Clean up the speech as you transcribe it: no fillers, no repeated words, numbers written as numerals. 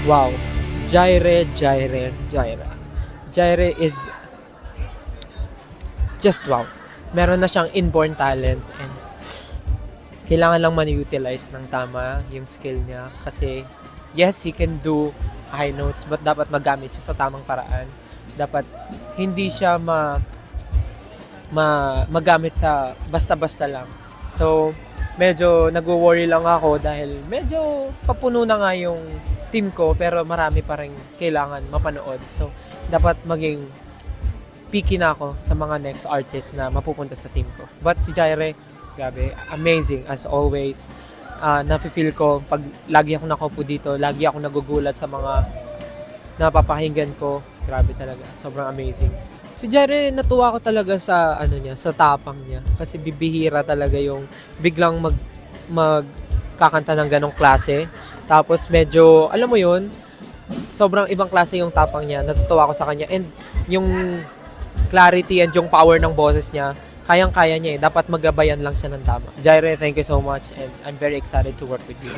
Wow. Jaire is just wow. Meron na siyang inborn talent and kailangan lang man-utilize ng tama yung skill niya kasi yes, he can do high notes but dapat magamit siya sa tamang paraan. Dapat hindi siya magamit sa basta-basta lang. So, medyo nagwo-worry lang ako dahil medyo papuno na nga yung team ko pero marami pa rin kailangan mapanood. So, dapat maging picky na ako sa mga next artist na mapupunta sa team ko. But si Jaire, grabe, amazing as always. Nafe-feel ko pag lagi ako nakaupo dito, lagi ako nagugulat sa mga napapakinggan ko. Grabe talaga, sobrang amazing. Si Jaire, natuwa ko talaga sa sa tapang niya kasi bibihira talaga yung biglang magkakanta ng ganong klase. Tapos medyo, alam mo yun, sobrang ibang klase yung tapang niya. Natutuwa ako sa kanya and yung clarity and yung power ng boses niya, kayang-kaya niya eh. Dapat magabayan lang siya ng tama. Jaire, thank you so much and I'm very excited to work with you.